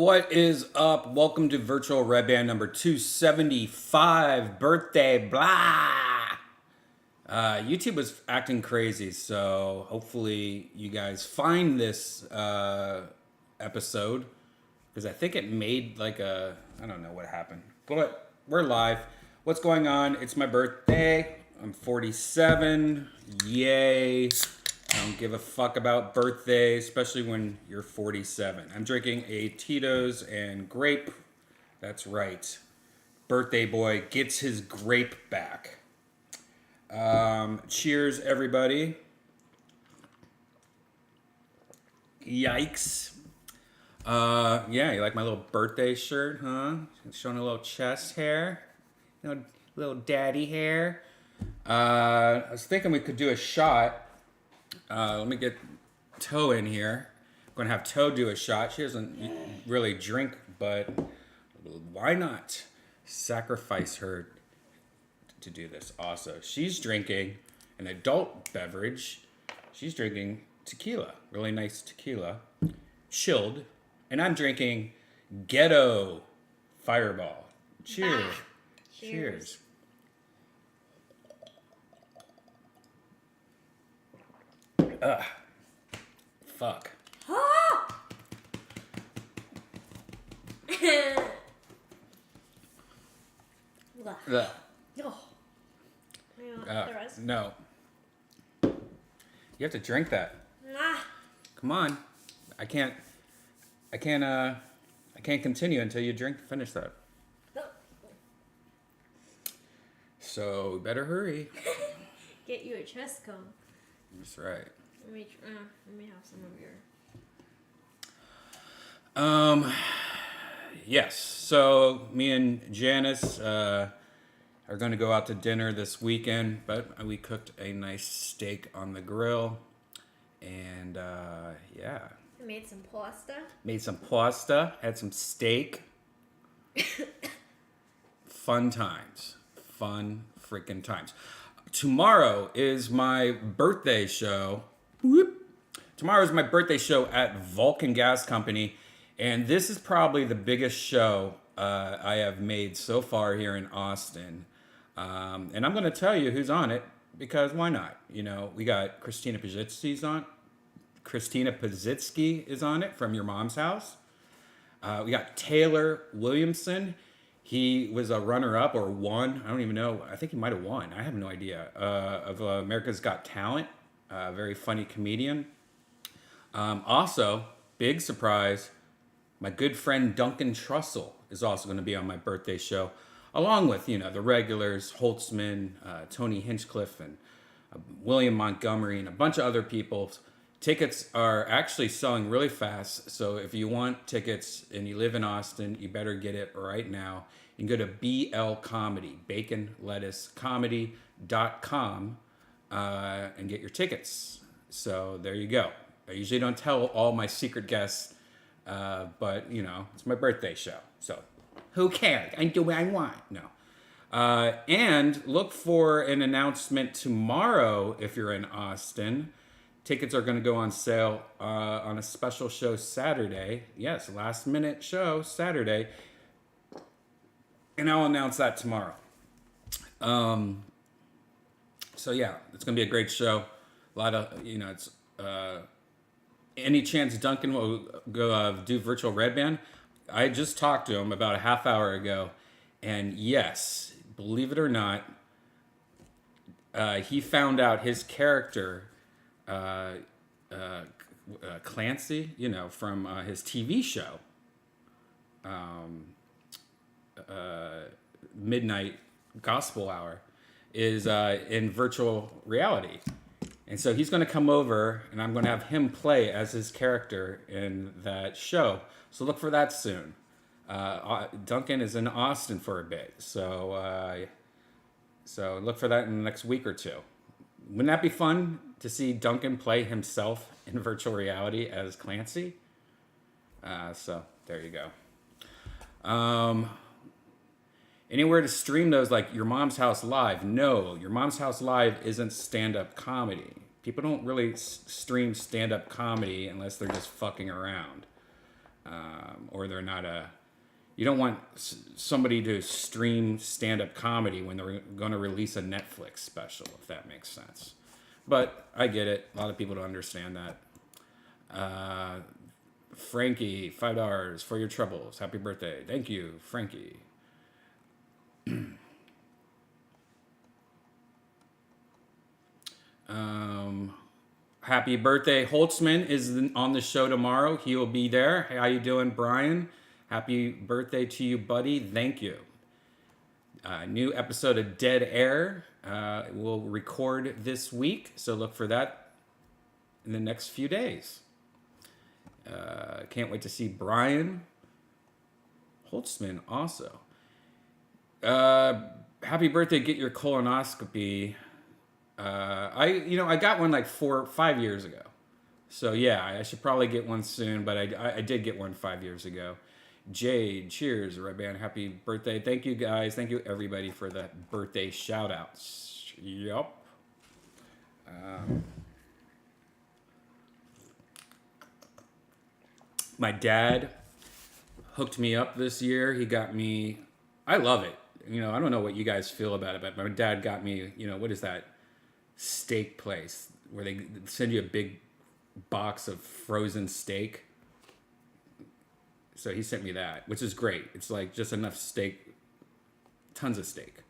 What is up? Welcome to Virtual Redban number 275, birthday, blah. YouTube was acting crazy, so hopefully you guys find this episode, because I think it made I don't know what happened, but we're live. What's going on? It's my birthday. I'm 47. Yay. I don't give a fuck about birthdays, especially when you're 47. I'm drinking a Tito's and grape. That's right. Birthday boy gets his grape back. Cheers, everybody. Yikes. Yeah, you like my little birthday shirt, huh? Showing a little chest hair. Little daddy hair. I was thinking we could do a shot. Let me get Toe in here. I'm going to have Toe do a shot. She doesn't really drink, but why not sacrifice her to do this also? She's drinking an adult beverage. She's drinking tequila, really nice tequila, chilled. And I'm drinking ghetto Fireball. Cheers. Cheers. Ugh. Fuck. Ugh. No. You have to drink that. Come on. I can't continue until you finish that. So better hurry. Get you a chest comb. That's right. Let me have some of your. Yes. So me and Janice are going to go out to dinner this weekend, but we cooked a nice steak on the grill, and yeah. I made some pasta. Had some steak. Fun times. Fun freaking times. Tomorrow is my birthday show. Tomorrow is my birthday show at Vulcan Gas Company, and this is probably the biggest show I have made so far here in Austin. And I'm going to tell you who's on it, because why not? You know, we got Christina Pazitsky is on it, from Your Mom's House. We got Taylor Williamson. He was a runner-up or won. I don't even know. I think he might have won. I have no idea. Of America's Got Talent. Very funny comedian. Also, big surprise, my good friend Duncan Trussell is also going to be on my birthday show, along with, the regulars, Holtzman, Tony Hinchcliffe, and William Montgomery, and a bunch of other people. Tickets are actually selling really fast, so if you want tickets and you live in Austin, you better get it right now. You can go to BL Comedy, baconlettucecomedy.com, and get your tickets. So there you go. I usually don't tell all my secret guests, but, it's my birthday show. So who cares? I do what I want. No. And look for an announcement tomorrow if you're in Austin. Tickets are going to go on sale on a special show Saturday. Yes, last minute show Saturday. And I'll announce that tomorrow. So yeah, it's going to be a great show. A lot of, it's any chance Duncan will go do virtual Redban. I just talked to him about a half hour ago. And yes, believe it or not, he found out his character, uh, uh, Clancy, from his TV show, Midnight Gospel Hour, is in virtual reality. And so he's going to come over, and I'm going to have him play as his character in that show. So look for that soon. Duncan is in Austin for a bit, so look for that in the next week or two. Wouldn't that be fun to see Duncan play himself in virtual reality as Clancy? So there you go. Anywhere to stream those, like Your Mom's House Live? No, Your Mom's House Live isn't stand-up comedy. People don't really stream stand-up comedy unless they're just fucking around, or they're not a. You don't want somebody to stream stand-up comedy when they're going to release a Netflix special, if that makes sense. But I get it. A lot of people don't understand that. Frankie, $5 for your troubles. Happy birthday. Thank you, Frankie. Happy birthday. Holtzman is on the show tomorrow. He will be there. Hey, how you doing, Brian? Happy birthday to you, buddy. Thank you. New episode of Dead Air will record this week, so look for that in the next few days. Can't wait to see Brian Holtzman also. Happy birthday, get your colonoscopy. I got one like 4 or 5 years ago. So yeah, I should probably get one soon, but I did get one 5 years ago. Jade, cheers, Redban, happy birthday. Thank you guys. Thank you everybody for the birthday shout outs. Yup. My dad hooked me up this year. He got me, I love it. I don't know what you guys feel about it, but my dad got me, what is that steak place where they send you a big box of frozen steak? So he sent me that, which is great. It's like just enough steak, tons of steak.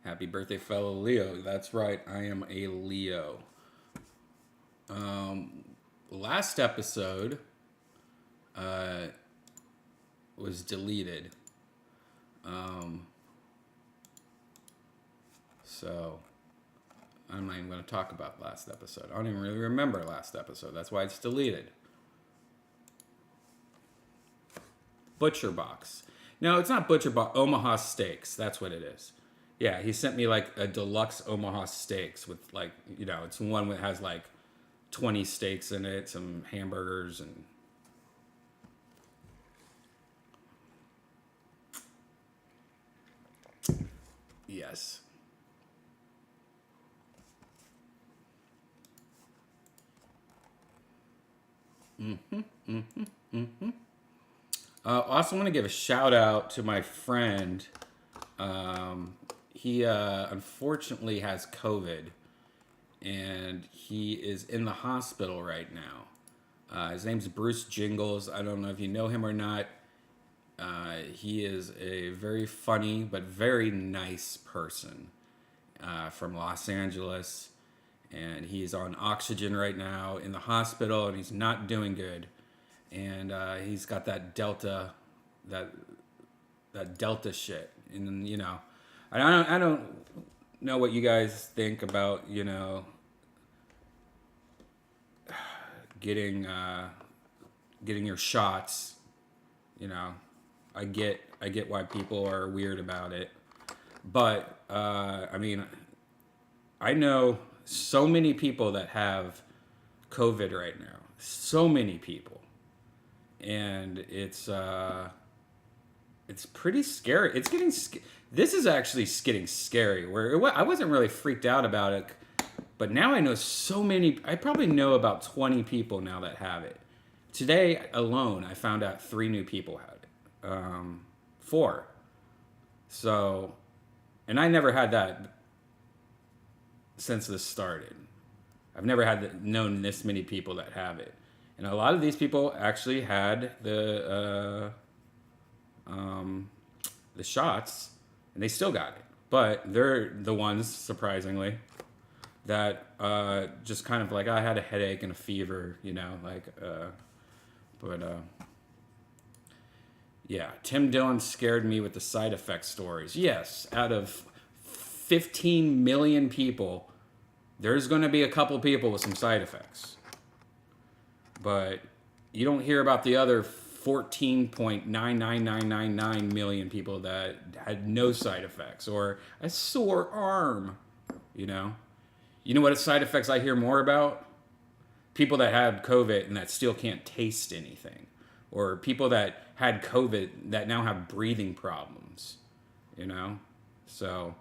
Happy birthday, fellow Leo. That's right, I am a Leo. Last episode was deleted. So I'm not even going to talk about last episode. I don't even really remember last episode. That's why it's deleted. Butcher Box. No, it's not Butcher Box. Omaha Steaks. That's what it is. Yeah, he sent me like a deluxe Omaha Steaks with like, it's one that has like 20 steaks in it, some hamburgers, and yes. Also want to give a shout out to my friend. He unfortunately has COVID, and he is in the hospital right now. His name's Bruce Jingles. I don't know if you know him or not. He is a very funny but very nice person from Los Angeles. And he's on oxygen right now in the hospital, and he's not doing good. And he's got that Delta shit. And I don't know what you guys think about getting your shots. I get why people are weird about it, but I know so many people that have COVID right now. So many people. And it's pretty scary. It's getting this is actually getting scary. I wasn't really freaked out about it, but now I know so many. I probably know about 20 people now that have it. Today alone, I found out 3 new people had it. 4. So, and I never had that since this started. I've never known this many people that have it. And a lot of these people actually had the shots, and they still got it. But they're the ones, surprisingly, that just kind of like, I had a headache and a fever, you know, like, but yeah, Tim Dillon scared me with the side effect stories. Yes, out of 15 million people, there's going to be a couple people with some side effects. But you don't hear about the other 14.99999 million people that had no side effects or a sore arm, you know? You know what side effects I hear more about? People that had COVID and that still can't taste anything. Or people that had COVID that now have breathing problems, you know? So,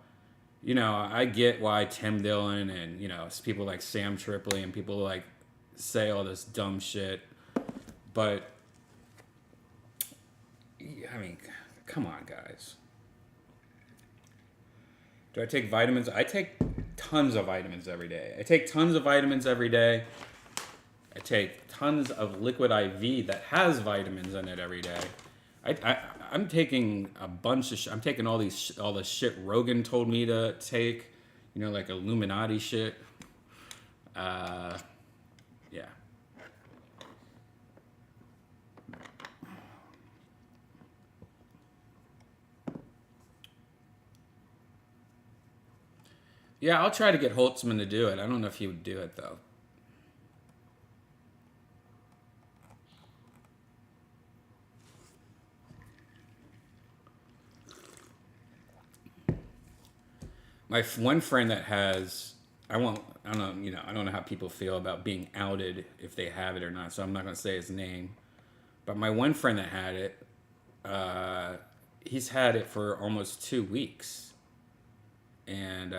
you know, I get why Tim Dillon and, you know, it's people like Sam Tripoli and people like say all this dumb shit. But, I mean, come on, guys. Do I take vitamins? I take tons of vitamins every day. I take tons of vitamins every day. I take tons of liquid IV that has vitamins in it every day. I'm taking a bunch of I'm taking all the shit Rogan told me to take, you know, like Illuminati shit. Yeah. Yeah, I'll try to get Holtzman to do it. I don't know if he would do it though. My one friend that has, I don't know, you know, I don't know how people feel about being outed if they have it or not, so I'm not going to say his name. But my one friend that had it, he's had it for almost 2 weeks. And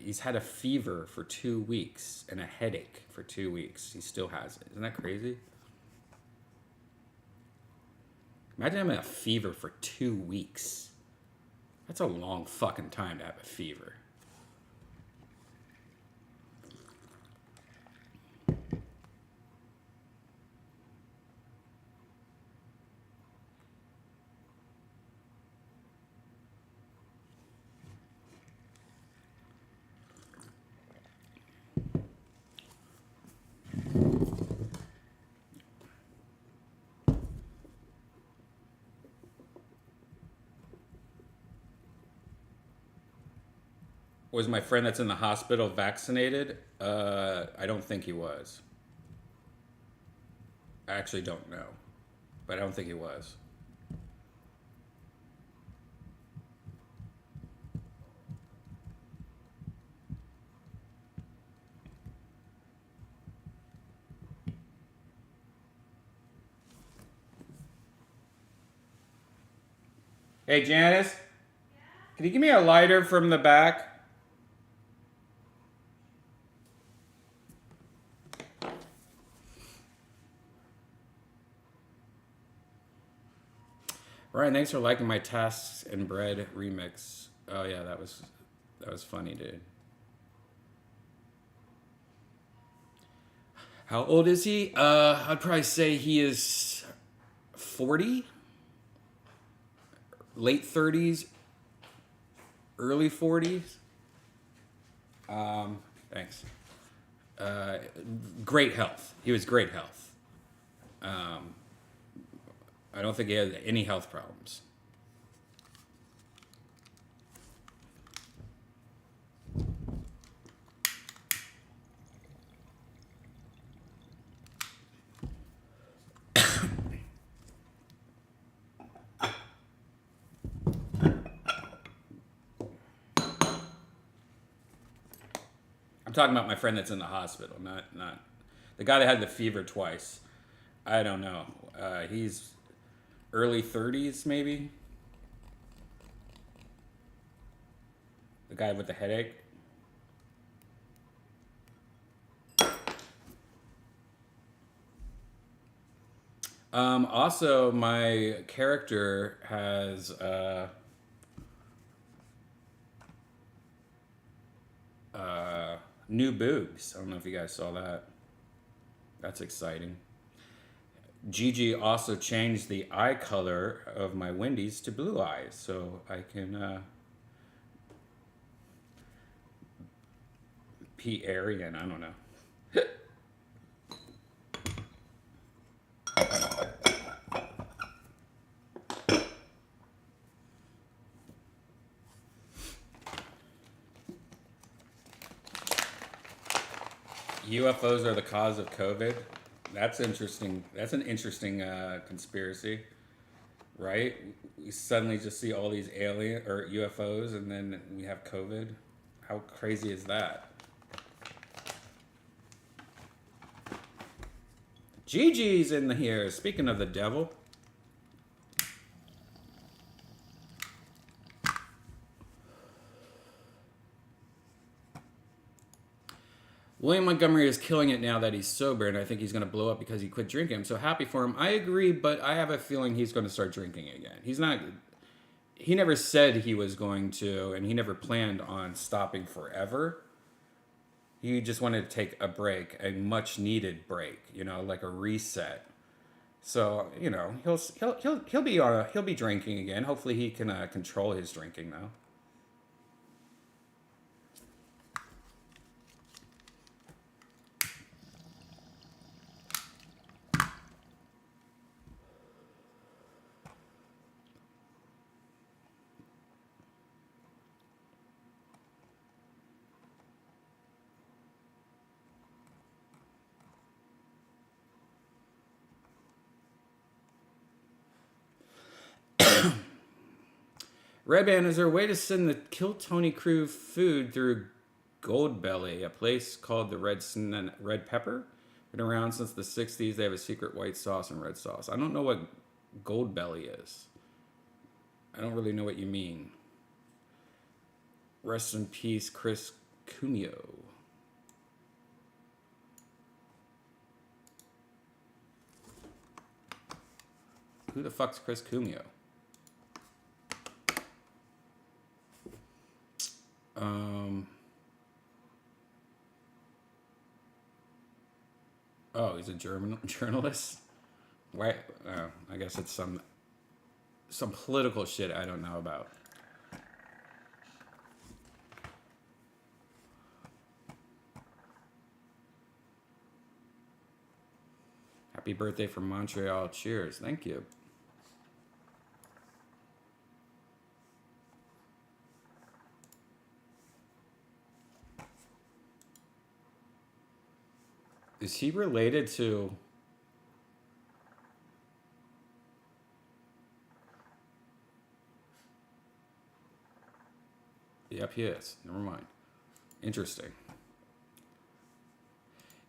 he's had a fever for 2 weeks and a headache for 2 weeks. He still has it. Isn't that crazy? Imagine having a fever for 2 weeks. That's a long fucking time to have a fever. Was my friend that's in the hospital vaccinated? I don't think he was. I actually don't know. But I don't think he was. Hey, Janice? Can you give me a lighter from the back? Ryan, thanks for liking my Tasks and Bread remix. Oh yeah, that was funny, dude. How old is he? I'd probably say he is 40, late 30s, early 40s. Thanks. Great health. He was great health. I don't think he had any health problems. I'm talking about my friend that's in the hospital, not the guy that had the fever twice. I don't know. He's early 30s, maybe. The guy with the headache. Also, my character has new boobs. I don't know if you guys saw that. That's exciting. Gigi also changed the eye color of my Wendy's to blue eyes, so I can be Aryan. I don't know. UFOs are the cause of COVID. That's interesting. That's an interesting conspiracy, right? We suddenly just see all these alien or UFOs, and then we have COVID. How crazy is that? Gigi's in here. Speaking of the devil. William Montgomery is killing it now that he's sober, and I think he's going to blow up because he quit drinking. I'm so happy for him. I agree, but I have a feeling he's going to start drinking again. He's not. He never said he was going to, and he never planned on stopping forever. He just wanted to take a break, a much needed break, like a reset. So he'll be drinking again. Hopefully he can control his drinking though. Redban, is there a way to send the Kill Tony crew food through Goldbelly, a place called the Red Pepper? Been around since the 60s. They have a secret white sauce and red sauce. I don't know what Goldbelly is. I don't really know what you mean. Rest in peace, Chris Cuneo. Who the fuck's Chris Cuneo? Oh, he's a German journalist. Why? Oh, I guess it's some political shit I don't know about. Happy birthday from Montreal. Cheers. Thank you. Is he related to... Yep, he is. Never mind. Interesting.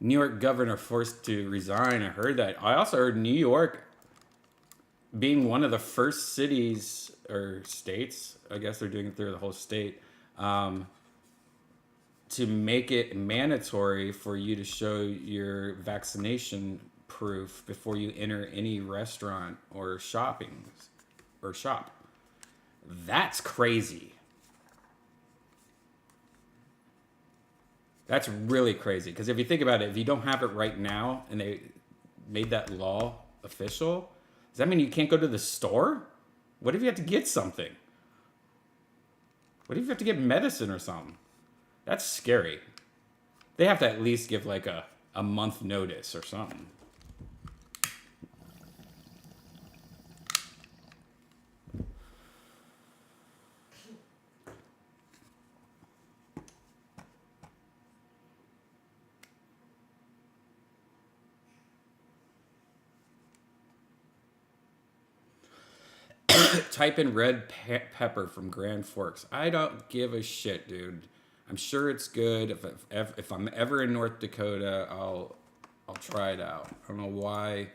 New York governor forced to resign. I heard that. I also heard New York being one of the first cities or states, I guess they're doing it through the whole state, to make it mandatory for you to show your vaccination proof before you enter any restaurant or shop. That's crazy. That's really crazy. Because if you think about it, if you don't have it right now and they made that law official, does that mean you can't go to the store? What if you have to get something? What if you have to get medicine or something? That's scary. They have to at least give like a month notice or something. Type in red pepper from Grand Forks. I don't give a shit, dude. I'm sure it's good. If I'm ever in North Dakota, I'll try it out. I don't know why.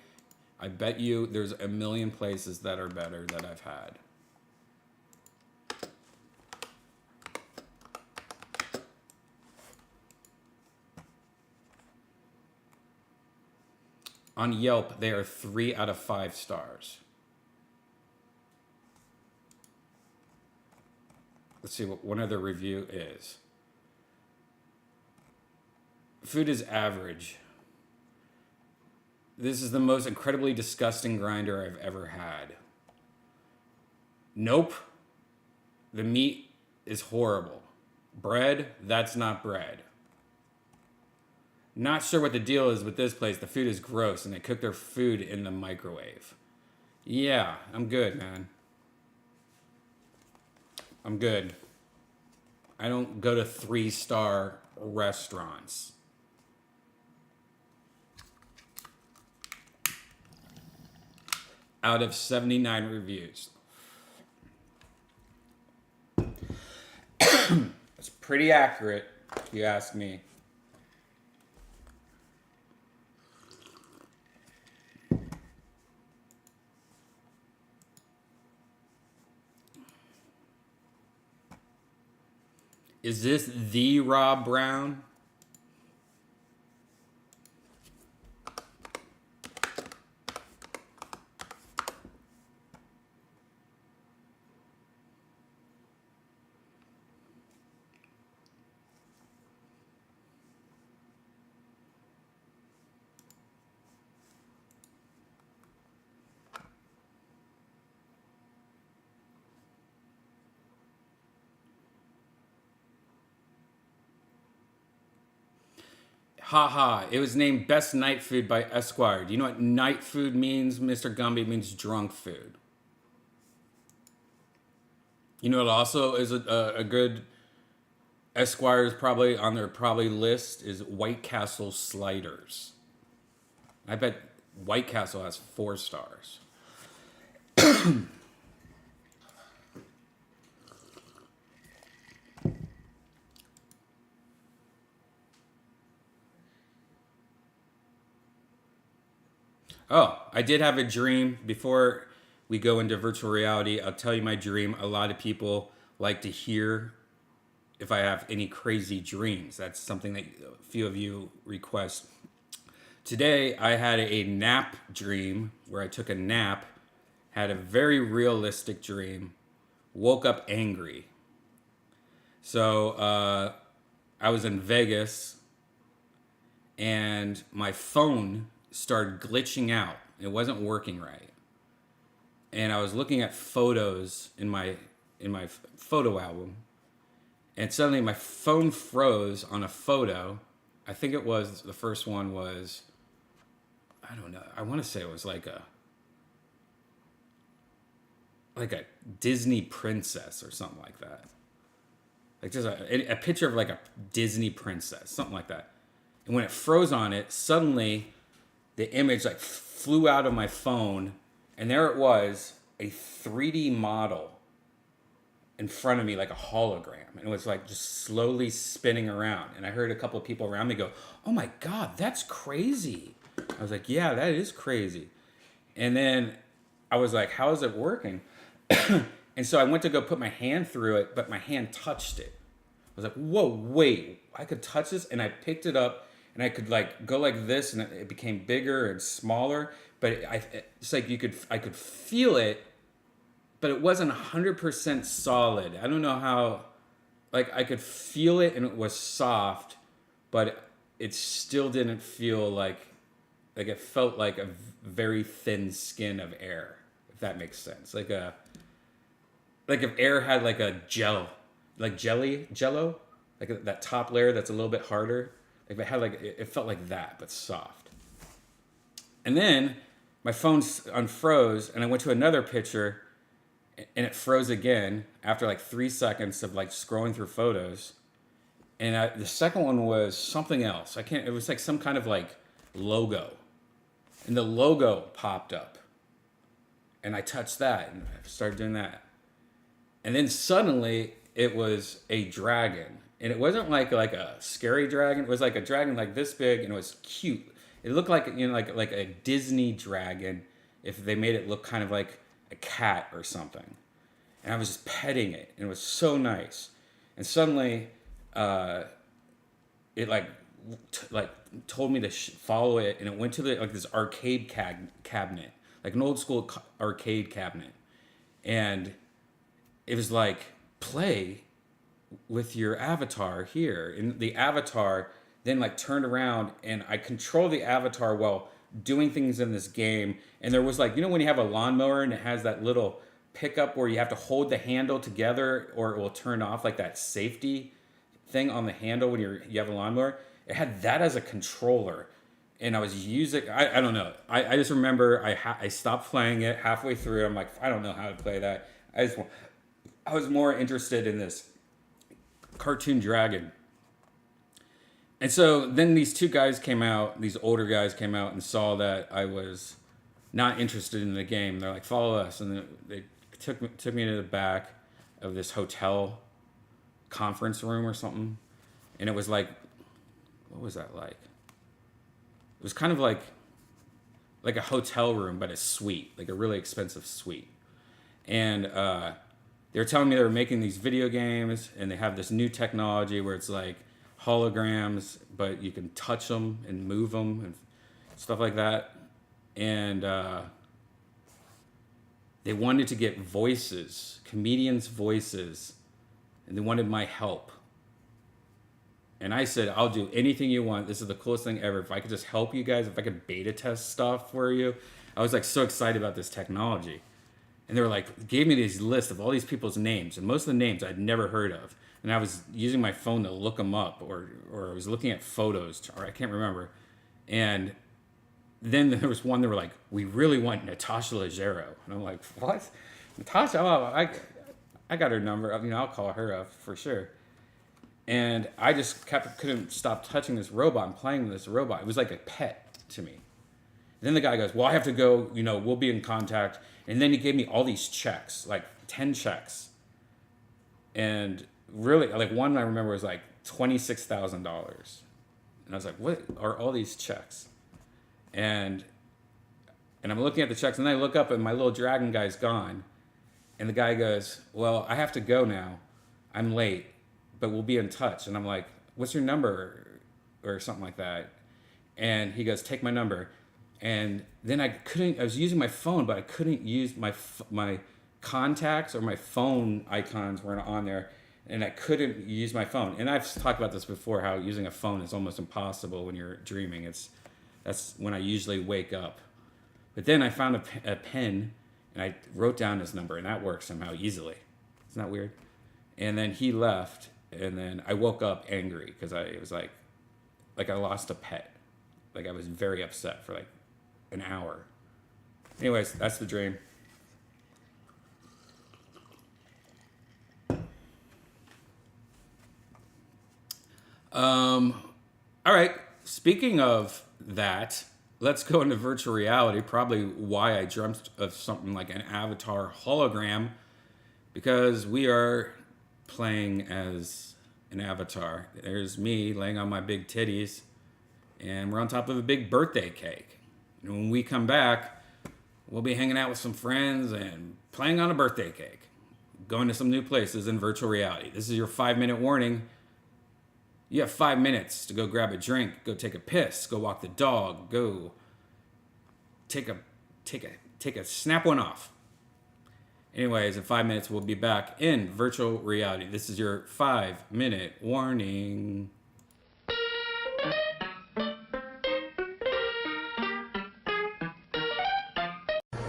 I bet you there's a million places that are better that I've had. On Yelp, they are 3 out of 5 stars. Let's see what one other review is. Food is average. This is the most incredibly disgusting grinder I've ever had. Nope. The meat is horrible. Bread, that's not bread. Not sure what the deal is with this place. The food is gross and they cook their food in the microwave. Yeah, I'm good, man. I'm good. I don't go to 3-star restaurants. Out of 79 reviews. It's pretty accurate, if you ask me. Is this the Rob Brown? Haha, it was named Best Night Food by Esquire. Do you know what night food means, Mr. Gumby? It means drunk food. You know what also is a good Esquire's probably on their probably list is White Castle sliders. I bet White Castle has 4 stars. Oh, I did have a dream. Before we go into virtual reality, I'll tell you my dream. A lot of people like to hear if I have any crazy dreams. That's something that a few of you request. Today, I had a nap dream where I took a nap, had a very realistic dream, woke up angry. So I was in Vegas and my phone started glitching out. It wasn't working right. And I was looking at photos in my photo album, and suddenly my phone froze on a photo. I think it was the first one was, I don't know. I want to say it was like a Disney princess or something like that. Like just a picture of like a Disney princess, something like that. And when it froze on it, suddenly the image like flew out of my phone, and there it was, a 3D model in front of me like a hologram. And it was like just slowly spinning around. And I heard a couple of people around me go, "Oh my God, that's crazy." I was like, "Yeah, that is crazy." And then I was like, "How is it working?" And so I went to go put my hand through it, but my hand touched it. I was like, "Whoa, wait, I could touch this?" And I picked it up and I could like go like this, and it became bigger and smaller. But it's like I could feel it, but it wasn't 100% solid. I don't know how, like I could feel it and it was soft, but it still didn't feel like it felt like a very thin skin of air, if that makes sense. Like if air had like a gel, like jello, like that top layer that's a little bit harder. Like if it had like, it felt like that, but soft. And then my phone unfroze and I went to another picture and it froze again after like 3 seconds of like scrolling through photos. And the second one was something else. It was like some kind of like logo. And the logo popped up. And I touched that and I started doing that. And then suddenly it was a dragon. And it wasn't like a scary dragon. It was like a dragon like this big, and it was cute. It looked like, you know, like a Disney dragon if they made it look kind of like a cat or something. And I was just petting it, and it was so nice. And suddenly, it like told me to follow it, and it went to this arcade cabinet, like an old school arcade cabinet, and it was like, play with your avatar here. And the avatar then like turned around, and I control the avatar while doing things in this game. And there was like, you know, when you have a lawnmower and it has that little pickup where you have to hold the handle together or it will turn off, like that safety thing on the handle when you have a lawnmower. It had that as a controller, and I was using. I don't know. I just remember I stopped playing it halfway through. I'm like, I don't know how to play that. I was more interested in this cartoon dragon. And so then these two guys came out, these older guys came out and saw that I was not interested in the game. They're like, follow us. And they took me to the back of this hotel conference room or something. And it was like, what was that like? It was kind of like a hotel room, but a suite, like a really expensive suite. And they were telling me they were making these video games, and they have this new technology where it's like holograms, but you can touch them and move them and stuff like that. And they wanted to get voices, comedians' voices, and they wanted my help. And I said, I'll do anything you want. This is the coolest thing ever. If I could just help you guys, if I could beta test stuff for you. I was like so excited about this technology. And they were like, gave me this list of all these people's names. And most of the names I'd never heard of. And I was using my phone to look them up, or I was looking at photos, or I can't remember. And then there was one that were like, we really want Natasha Leggero. And I'm like, what? Natasha? Oh, I got her number. I mean, I'll call her up for sure. And I just couldn't stop touching this robot and playing with this robot. It was like a pet to me. Then the guy goes, well, I have to go, we'll be in contact. And then he gave me all these checks, like 10 checks. And really, like one I remember was like $26,000. And I was like, what are all these checks? And I'm looking at the checks, and then I look up and my little dragon guy's gone. And the guy goes, well, I have to go now. I'm late, but we'll be in touch. And I'm like, what's your number? Or something like that. And he goes, take my number. And then I was using my phone, but I couldn't use my contacts, or my phone icons weren't on there. And I couldn't use my phone. And I've talked about this before, how using a phone is almost impossible when you're dreaming. That's when I usually wake up. But then I found a pen, and I wrote down his number, and that worked somehow easily. Isn't that weird? And then he left, and then I woke up angry because it was like I lost a pet. Like I was very upset for like an hour. Anyways, that's the dream. All right. Speaking of that, let's go into virtual reality. Probably why I dreamt of something like an avatar hologram, because we are playing as an avatar. There's me laying on my big titties, and we're on top of a big birthday cake. And when we come back, we'll be hanging out with some friends and playing on a birthday cake, going to some new places in virtual reality. This is your 5-minute warning. You have 5 minutes to go grab a drink, go take a piss, go walk the dog, go take a snap one off. Anyways, in 5 minutes, we'll be back in virtual reality. This is your 5-minute warning.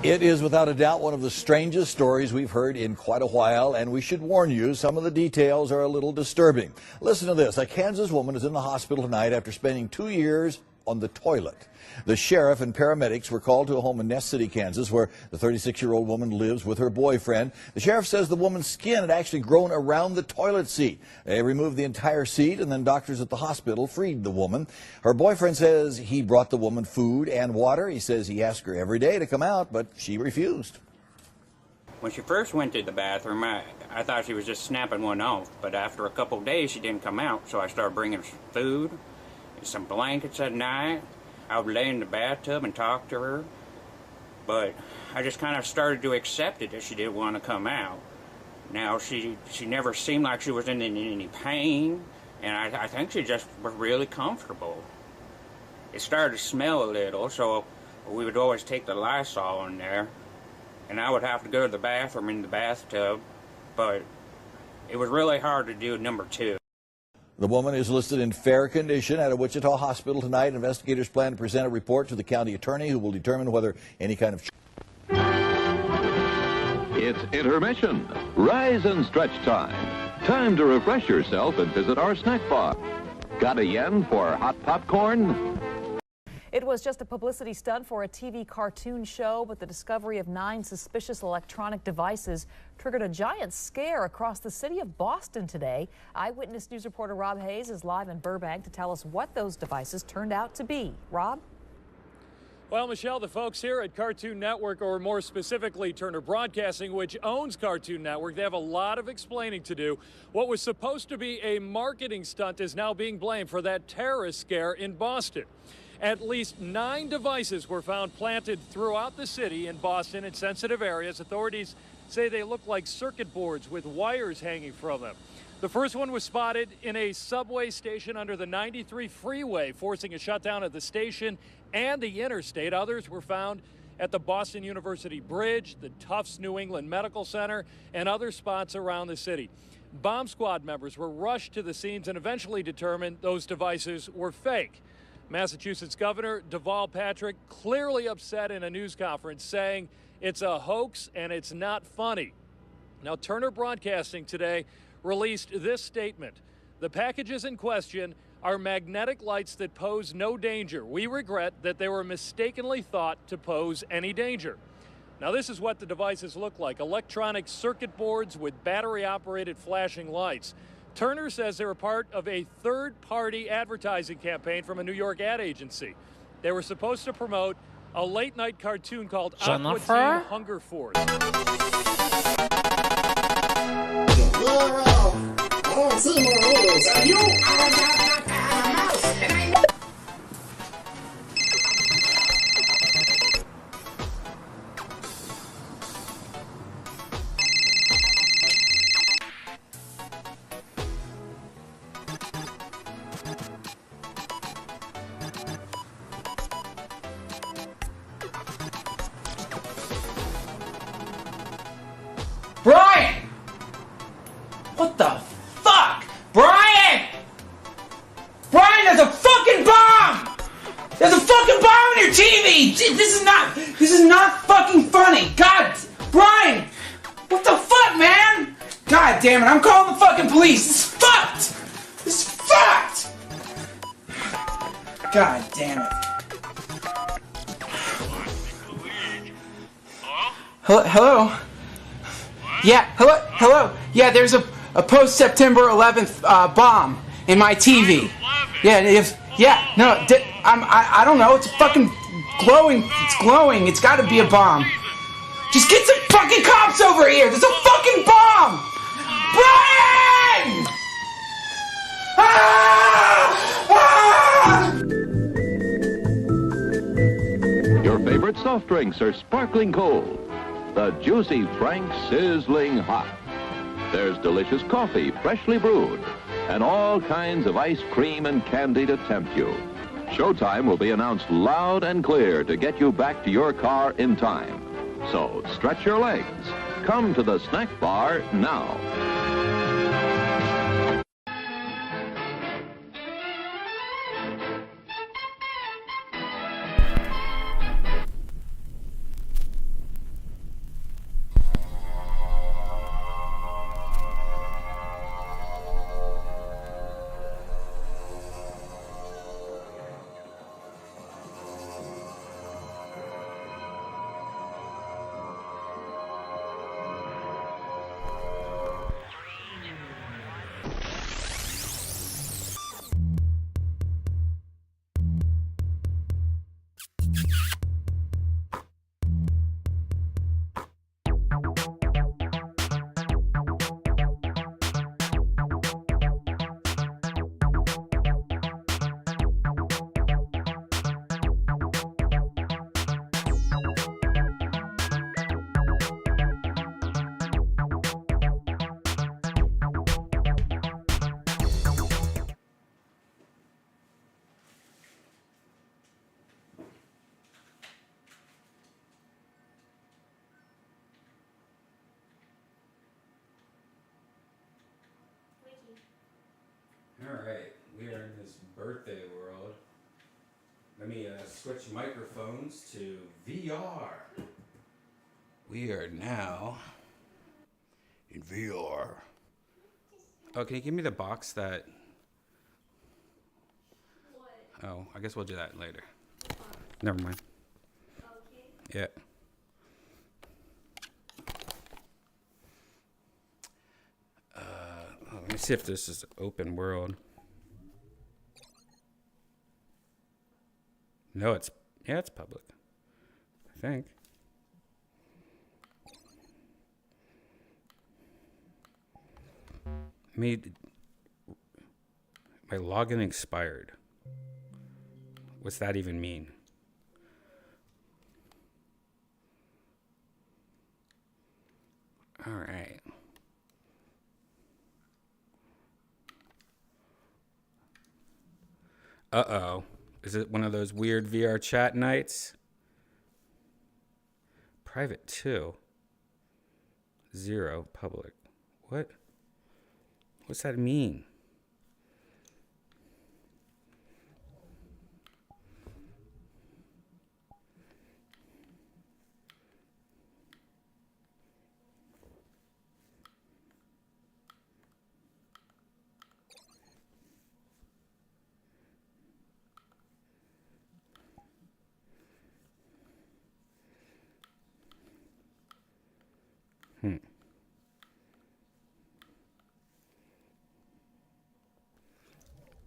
It is without a doubt one of the strangest stories we've heard in quite a while, and we should warn you, some of the details are a little disturbing. Listen to this. A Kansas woman is in the hospital tonight after spending 2 years on the toilet. The sheriff and paramedics were called to a home in Ness City, Kansas, where the 36-year-old woman lives with her boyfriend. The sheriff says the woman's skin had actually grown around the toilet seat. They removed the entire seat, and then doctors at the hospital freed the woman. Her boyfriend says he brought the woman food and water. He says he asked her every day to come out, but she refused. When she first went to the bathroom, I thought she was just snapping one off, but after a couple of days she didn't come out, so I started bringing some food and some blankets at night. I would lay in the bathtub and talk to her, but I just kind of started to accept it that she didn't want to come out. Now, she never seemed like she was in any pain, and I think she just was really comfortable. It started to smell a little, so we would always take the Lysol in there, and I would have to go to the bathroom in the bathtub, but it was really hard to do number two. The woman is listed in fair condition at a Wichita hospital tonight. Investigators plan to present a report to the county attorney, who will determine whether any kind of... It's intermission. Rise and stretch time. Time to refresh yourself and visit our snack bar. Got a yen for hot popcorn? It was just a publicity stunt for a TV cartoon show, but the discovery of 9 suspicious electronic devices triggered a giant scare across the city of Boston today. Eyewitness News reporter Rob Hayes is live in Burbank to tell us what those devices turned out to be. Rob? Well, Michelle, the folks here at Cartoon Network, or more specifically Turner Broadcasting, which owns Cartoon Network, they have a lot of explaining to do. What was supposed to be a marketing stunt is now being blamed for that terrorist scare in Boston. At least 9 devices were found planted throughout the city in Boston in sensitive areas. Authorities say they look like circuit boards with wires hanging from them. The first one was spotted in a subway station under the 93 freeway, forcing a shutdown of the station and the interstate. Others were found at the Boston University Bridge, the Tufts New England Medical Center, and other spots around the city. Bomb squad members were rushed to the scenes and eventually determined those devices were fake. Massachusetts Governor Deval Patrick clearly upset in a news conference, saying it's a hoax and it's not funny. Now, Turner Broadcasting today released this statement. The packages in question are magnetic lights that pose no danger. We regret that they were mistakenly thought to pose any danger. Now, this is what the devices look like: electronic circuit boards with battery-operated flashing lights. Turner says they were part of a third-party advertising campaign from a New York ad agency. They were supposed to promote a late-night cartoon called Aqua Teen Hunger Force. Brian! What the fuck? Brian! Brian, there's a fucking bomb! There's a fucking bomb on your TV! This is not fucking funny! God, Brian! What the fuck, man? God damn it, I'm calling the fucking police! This is fucked! This is fucked! God damn it. Hello? Yeah, hello. Yeah, there's a post-September 11th bomb in my TV. Yeah, I don't know. It's fucking glowing. It's glowing. It's got to be a bomb. Just get some fucking cops over here. There's a fucking bomb. Brian! Your favorite soft drinks are sparkling cold. The juicy Frank sizzling hot. There's delicious coffee, freshly brewed, and all kinds of ice cream and candy to tempt you. Showtime will be announced loud and clear to get you back to your car in time. So stretch your legs. Come to the snack bar now. right, we are in this birthday world. Let me switch microphones to VR. We are now in VR. Oh, can you give me the box that... What? Oh, I guess we'll do that later. Never mind. Okay. Yeah. Let me see if this is open world. No, it's public. I think. My login expired. What's that even mean? All right. Uh-oh. Is it one of those weird VR chat nights? Private 2. 0. Public. What? What's that mean?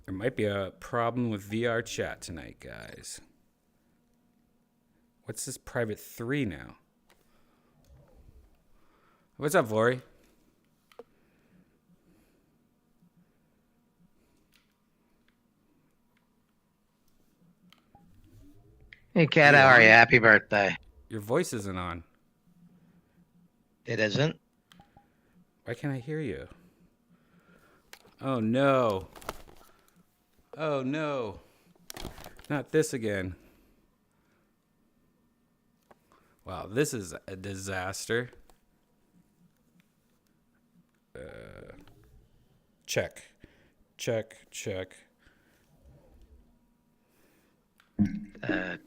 There might be a problem with VR chat tonight, guys. What's this private 3 now? What's up, Lori? Hey, Kat, how are you? Happy birthday. Your voice isn't on. It isn't? Why can't I hear you? Oh, no. Oh, no. Not this again. Wow, this is a disaster. Check.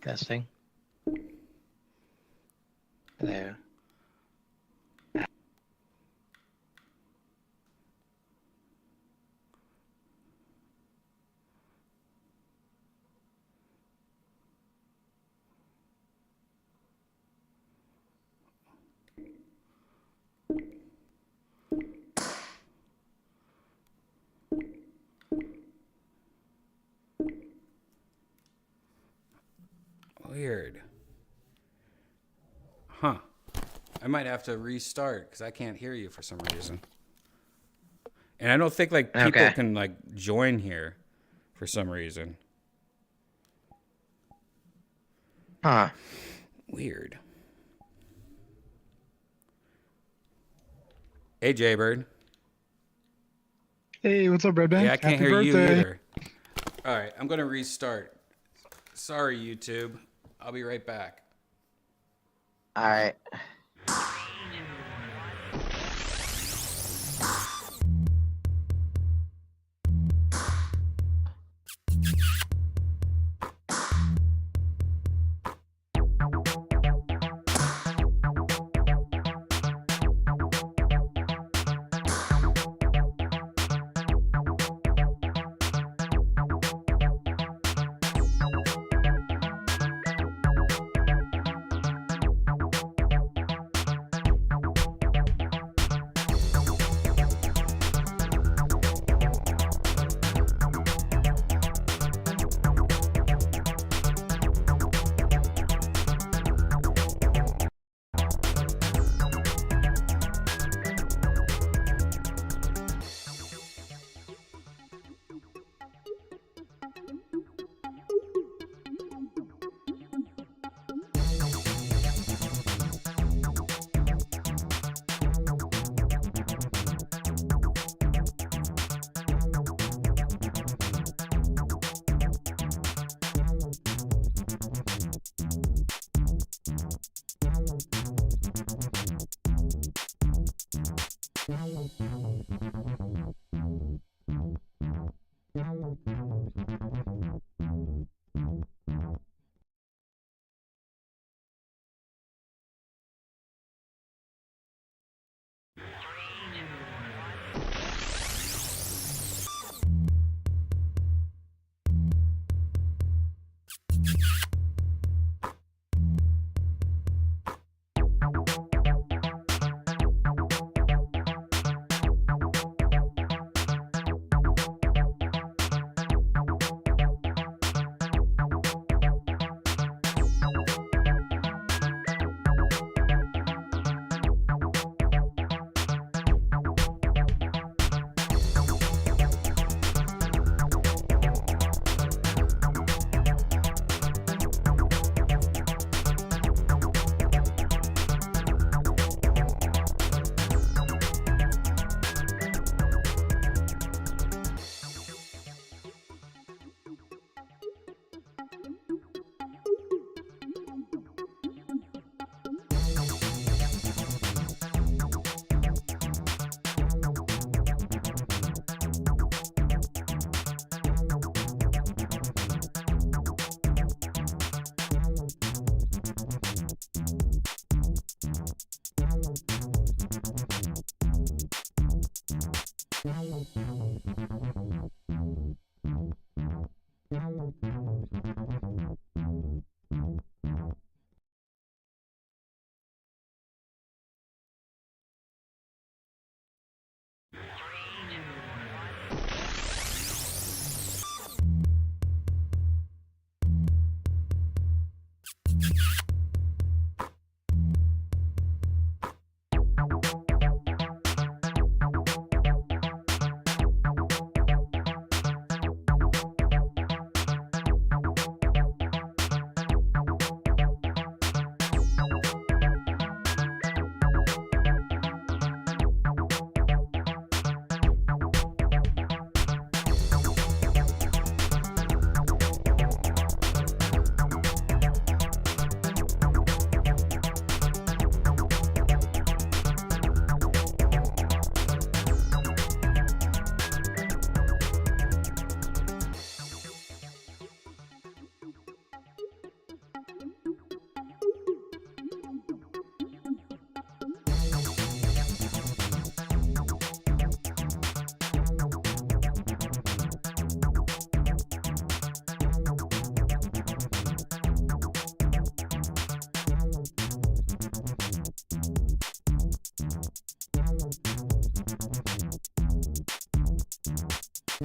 Testing. Hello. Weird. Huh. I might have to restart because I can't hear you for some reason. And I don't think like people can like join here for some reason. Huh. Weird. Hey, Jaybird. Hey, what's up, Redban? Yeah, I can't Happy hear you birthday. either. All right, I'm going to restart. Sorry, YouTube. I'll be right back. All right.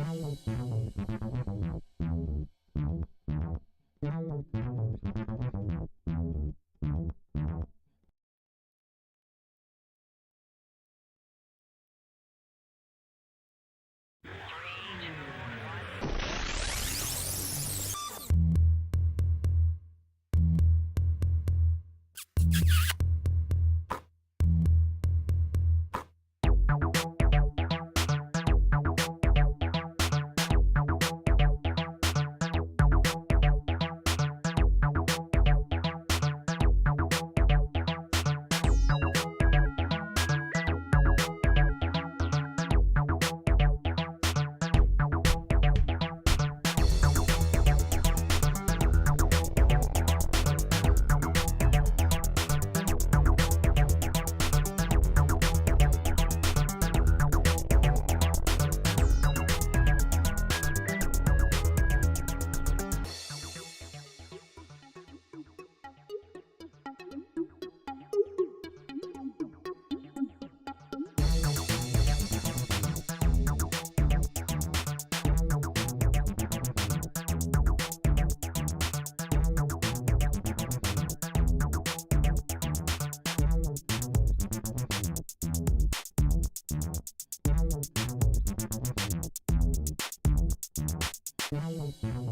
Thank you.